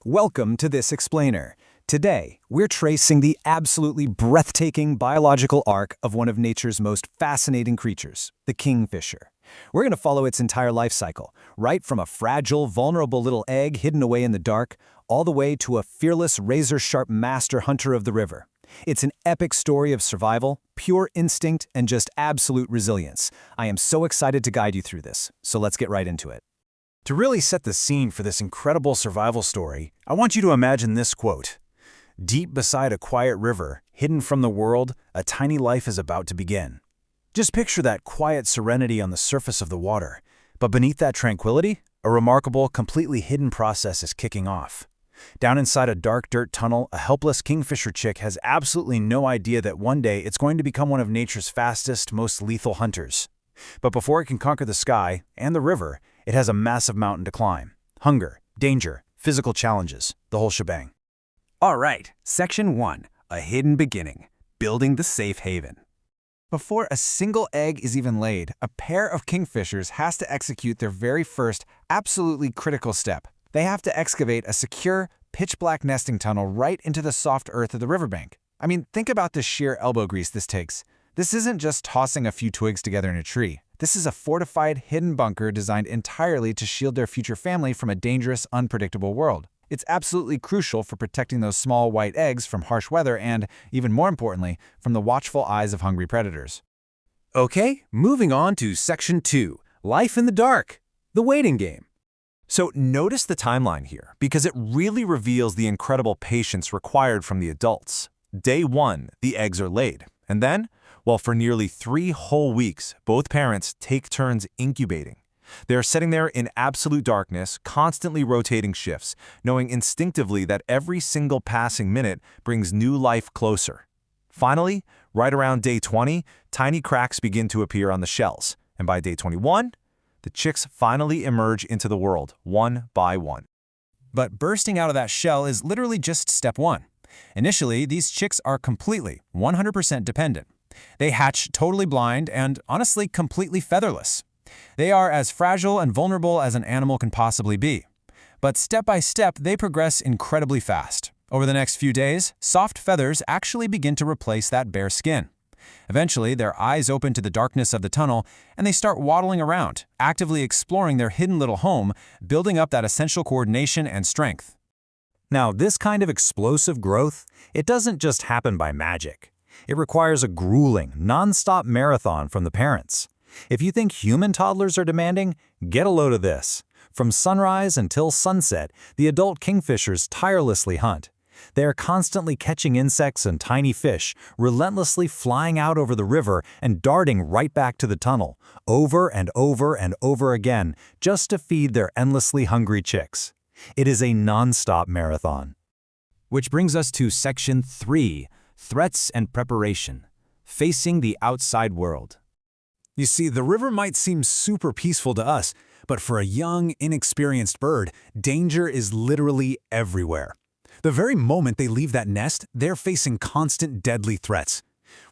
Welcome to this explainer. Today, we're tracing the absolutely breathtaking biological arc of one of nature's most fascinating creatures, the kingfisher. We're going to follow its entire life cycle, right from a fragile, vulnerable little egg hidden away in the dark, all the way to a fearless, razor-sharp master hunter of the river. It's an epic story of survival, pure instinct, and just absolute resilience. I am so excited to guide you through this, so let's get right into it. To really set the scene for this incredible survival story, I want you to imagine this quote. Deep beside a quiet river, hidden from the world, a tiny life is about to begin. Just picture that quiet serenity on the surface of the water. But beneath that tranquility, a remarkable, completely hidden process is kicking off. Down inside a dark dirt tunnel, a helpless kingfisher chick has absolutely no idea that one day it's going to become one of nature's fastest, most lethal hunters. But before it can conquer the sky and the river, it has a massive mountain to climb. Hunger, danger, physical challenges, the whole shebang. All right, Section 1, a hidden beginning, building the safe haven. Before a single egg is even laid, a pair of kingfishers has to execute their very first, absolutely critical step. They have to excavate a secure, pitch-black nesting tunnel right into the soft earth of the riverbank. I mean, think about the sheer elbow grease this takes. This isn't just tossing a few twigs together in a tree. This is a fortified, hidden bunker designed entirely to shield their future family from a dangerous, unpredictable world. It's absolutely crucial for protecting those small white eggs from harsh weather and, even more importantly, from the watchful eyes of hungry predators. Okay, moving on to Section 2, Life in the Dark, the waiting game. So notice the timeline here, because it really reveals the incredible patience required from the adults. Day 1, the eggs are laid, and then, well, for nearly 3 whole weeks, both parents take turns incubating. They are sitting there in absolute darkness, constantly rotating shifts, knowing instinctively that every single passing minute brings new life closer. Finally, right around day 20, tiny cracks begin to appear on the shells, and by day 21, the chicks finally emerge into the world, one by one. But bursting out of that shell is literally just step 1. Initially, these chicks are completely, 100% dependent. They hatch totally blind and, honestly, completely featherless. They are as fragile and vulnerable as an animal can possibly be. But step by step, they progress incredibly fast. Over the next few days, soft feathers actually begin to replace that bare skin. Eventually, their eyes open to the darkness of the tunnel, and they start waddling around, actively exploring their hidden little home, building up that essential coordination and strength. Now, this kind of explosive growth, it doesn't just happen by magic. It requires a grueling, non-stop marathon from the parents. If you think human toddlers are demanding, get a load of this. From sunrise until sunset, the adult kingfishers tirelessly hunt. They are constantly catching insects and tiny fish, relentlessly flying out over the river and darting right back to the tunnel, over and over and over again, just to feed their endlessly hungry chicks. It is a non-stop marathon. Which brings us to Section 3, Threats and Preparation, Facing the Outside World. You see, the river might seem super peaceful to us, but for a young, inexperienced bird, danger is literally everywhere. The very moment they leave that nest, they're facing constant deadly threats.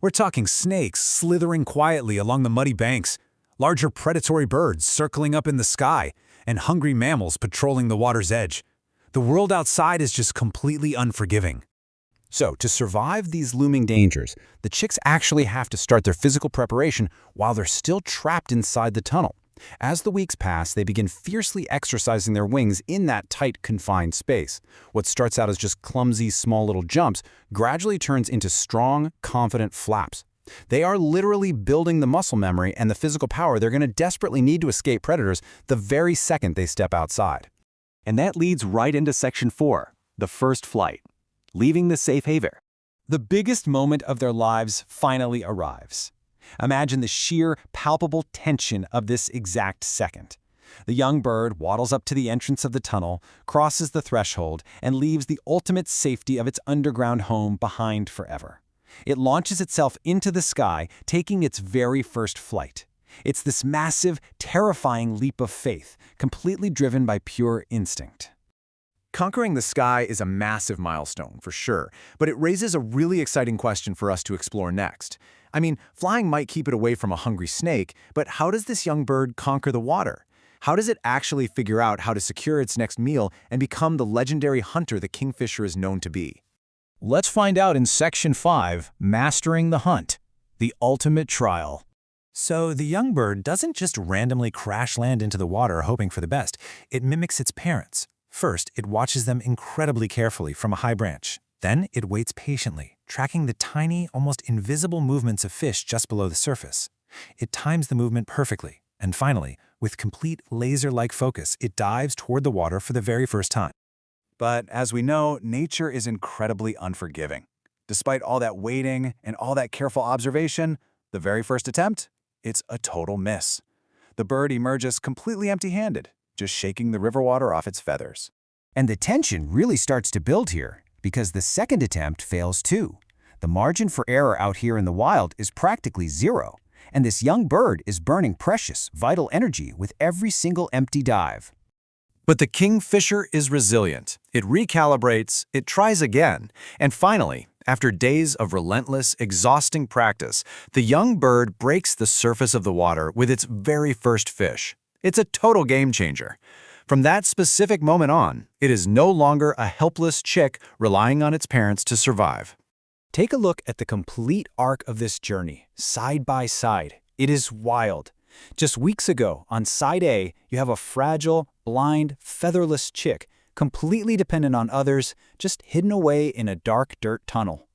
We're talking snakes slithering quietly along the muddy banks, larger predatory birds circling up in the sky, and hungry mammals patrolling the water's edge. The world outside is just completely unforgiving. So, to survive these looming dangers, the chicks actually have to start their physical preparation while they're still trapped inside the tunnel. As the weeks pass, they begin fiercely exercising their wings in that tight, confined space. What starts out as just clumsy, small little jumps gradually turns into strong, confident flaps. They are literally building the muscle memory and the physical power they're going to desperately need to escape predators the very second they step outside. And that leads right into Section 4, the first flight. Leaving the safe haven. The biggest moment of their lives finally arrives. Imagine the sheer, palpable tension of this exact second. The young bird waddles up to the entrance of the tunnel, crosses the threshold, and leaves the ultimate safety of its underground home behind forever. It launches itself into the sky, taking its very first flight. It's this massive, terrifying leap of faith, completely driven by pure instinct. Conquering the sky is a massive milestone, for sure, but it raises a really exciting question for us to explore next. I mean, flying might keep it away from a hungry snake, but how does this young bird conquer the water? How does it actually figure out how to secure its next meal and become the legendary hunter the kingfisher is known to be? Let's find out in Section 5, Mastering the Hunt, the ultimate trial. So the young bird doesn't just randomly crash land into the water hoping for the best. It mimics its parents. First, it watches them incredibly carefully from a high branch. Then it waits patiently, tracking the tiny, almost invisible movements of fish just below the surface. It times the movement perfectly, and finally, with complete laser-like focus, it dives toward the water for the very first time. But as we know, nature is incredibly unforgiving. Despite all that waiting and all that careful observation, the very first attempt, it's a total miss. The bird emerges completely empty-handed, just shaking the river water off its feathers. And the tension really starts to build here, because the second attempt fails too. The margin for error out here in the wild is practically zero, and this young bird is burning precious, vital energy with every single empty dive. But the kingfisher is resilient. It recalibrates, it tries again, and finally, after days of relentless, exhausting practice, the young bird breaks the surface of the water with its very first fish. It's a total game changer. From that specific moment on, it is no longer a helpless chick relying on its parents to survive. Take a look at the complete arc of this journey, side by side. It is wild. Just weeks ago, on side A, you have a fragile, blind, featherless chick, completely dependent on others, just hidden away in a dark dirt tunnel.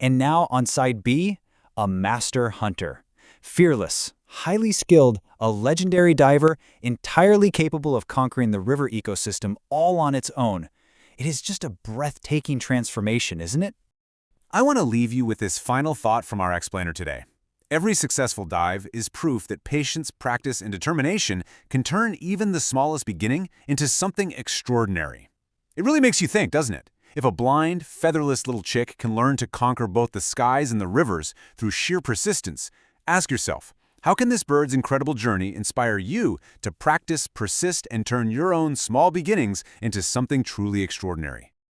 And now on side B, a master hunter. Fearless, highly skilled, a legendary diver, entirely capable of conquering the river ecosystem all on its own. It is just a breathtaking transformation, isn't it? I want to leave you with this final thought from our explainer today. Every successful dive is proof that patience, practice, and determination can turn even the smallest beginning into something extraordinary. It really makes you think, doesn't it? If a blind, featherless little chick can learn to conquer both the skies and the rivers through sheer persistence, ask yourself, how can this bird's incredible journey inspire you to practice, persist, and turn your own small beginnings into something truly extraordinary?